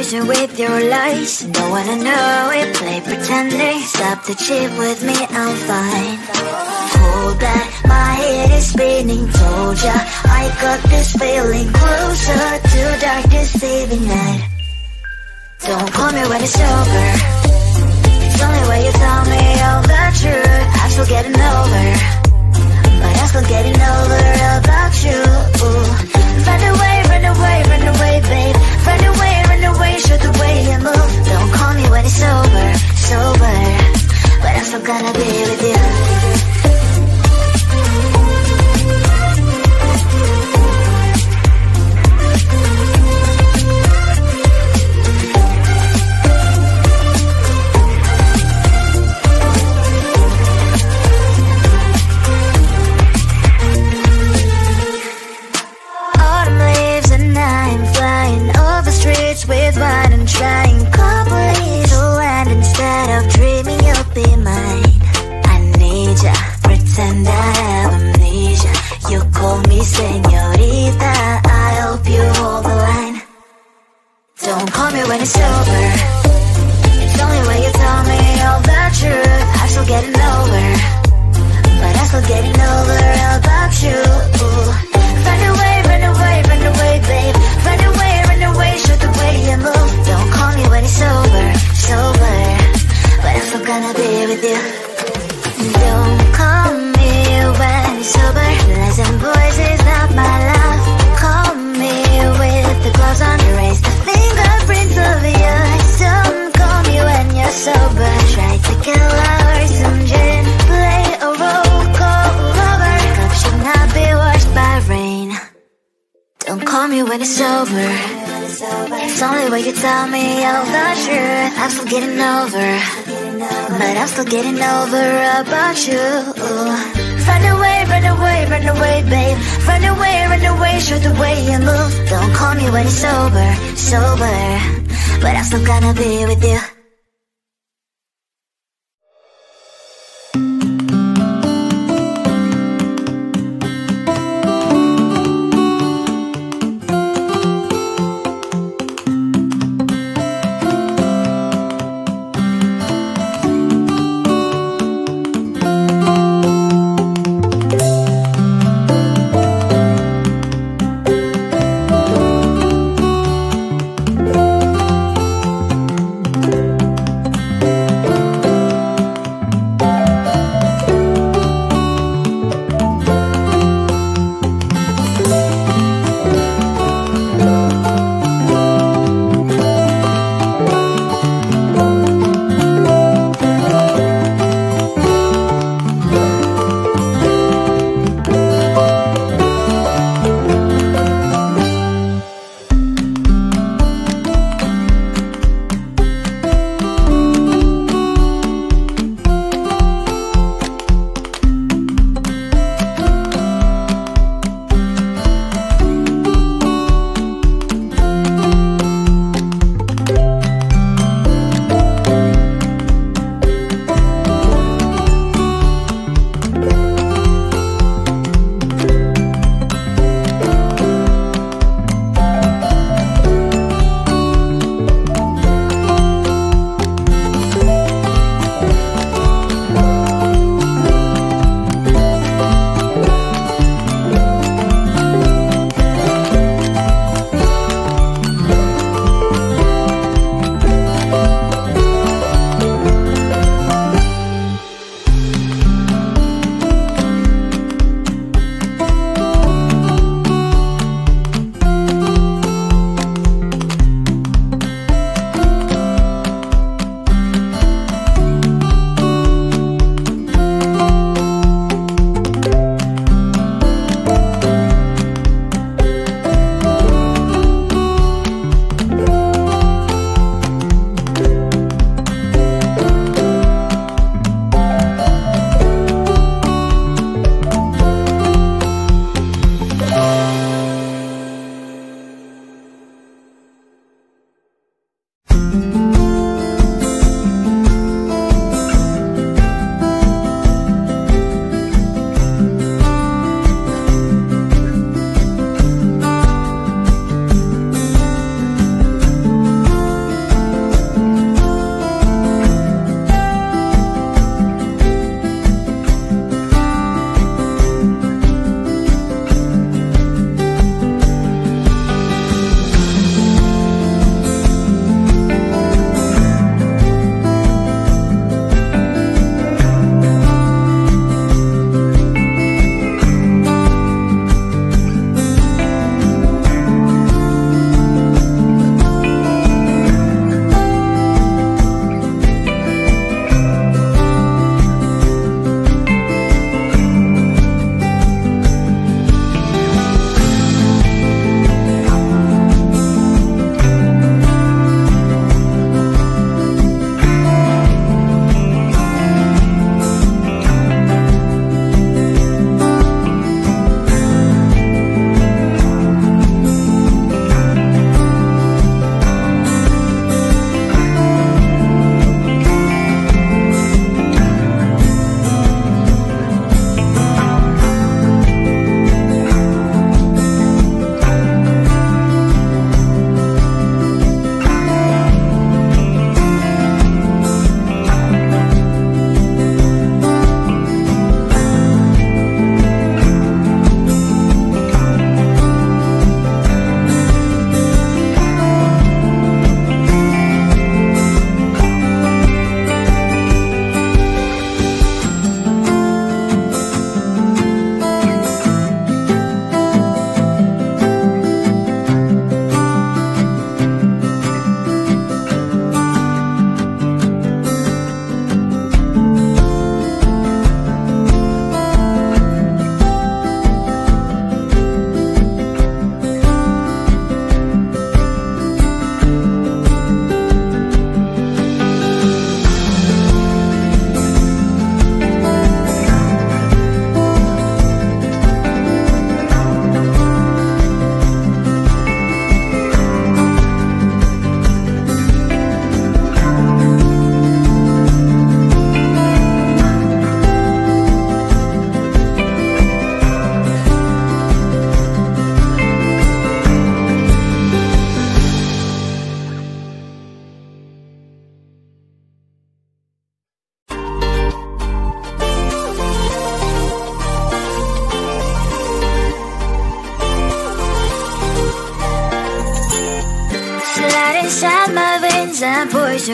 conversation with your lies. Don't wanna know it, play pretending. Stop the cheat with me, I'm fine. Hold that, my head is spinning. Told ya, I got this feeling closer to dark deceiving night. Don't call me when it's over. It's only when you tell me all the truth. I'm still getting over, but I'm still getting over about you. Run away, run away, run away, babe. Run away, show the way you move. Don't call me when it's over, sober, but I'm still gonna be with you. With wine and trying properly to land instead of dreaming you'll be mine. I need ya, pretend I have amnesia. You call me señorita, I hope you hold the line. Don't call me when it's over. It's only when you tell me all the truth. I'm still getting over, but I'm still getting over about you. Run away, run away, run away, babe. Run away, show the way you move. Don't call me when it's over, sober, but I'm still gonna be with you. Don't call me when it's sober. Lies and boys is not my love. Call me with the gloves on. Erase the fingerprints of yours. Don't call me when you're sober. Try to kill hours, some gin, play a role, call lover. Cup should not be washed by rain. Don't call me when it's over. It's only when you tell me all the truth. I'm still getting over, but I'm still getting over about you. Run away, run away, run away, babe. Run away, show the way you move. Don't call me when it's over, sober, but I'm still gonna be with you.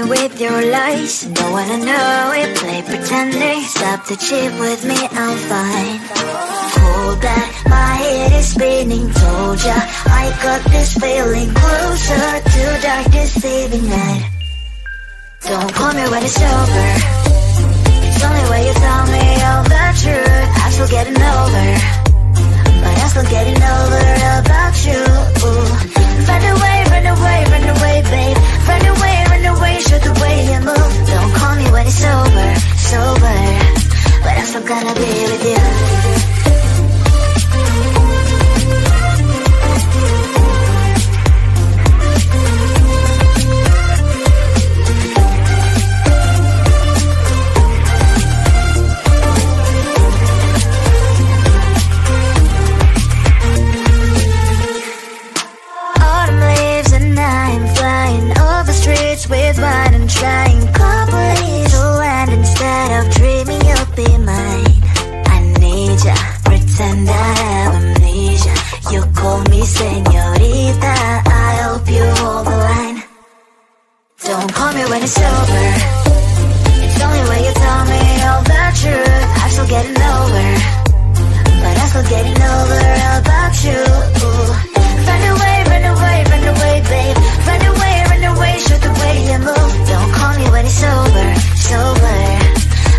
me with your lies. Don't wanna know it, play pretending. Stop the cheat with me, I'm fine. Hold back, my head is spinning. Told ya, I got this feeling. Closer to dark, deceiving night. Don't call me when it's over. It's only when you tell me all the truth. I'm still getting over, but I'm still getting over about you. Run away, run away, run away, babe. Run away, show the way you move. Don't call me when it's over, sober, but I'm still gonna be with you. With wine and trying coffee to land instead of dreaming you'll be mine. I need ya, pretend I have amnesia. You call me señorita, I hope you hold the line. Don't call me when it's over. It's only when you tell me all the truth. I'm still getting over, but I'm still getting over about you. Run away, run away, run away, babe. Run away, show the way you move. Don't call me when it's over, sober,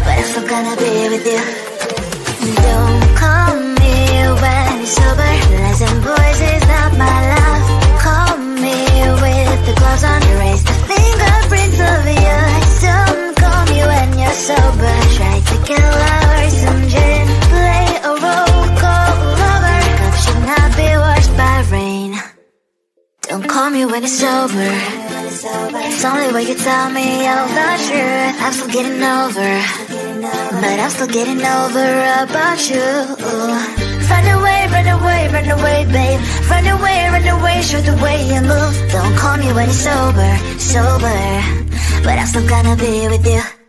but I'm still gonna be with you. Don't call me when it's over. Lies and boys is not my love. Call me with the gloves on. Erase the fingerprints of yours. Don't call me when you're sober. Try to kill hours, some gin. Play a role, call lover. Cup should not be washed by rain. Don't call me when it's over. It's only when you tell me all the truth. I'm still getting over, but I'm still getting over about you. Run away, run away, run away, babe. Run away, show the way you move. Don't call me when it's over, sober, but I'm still gonna be with you.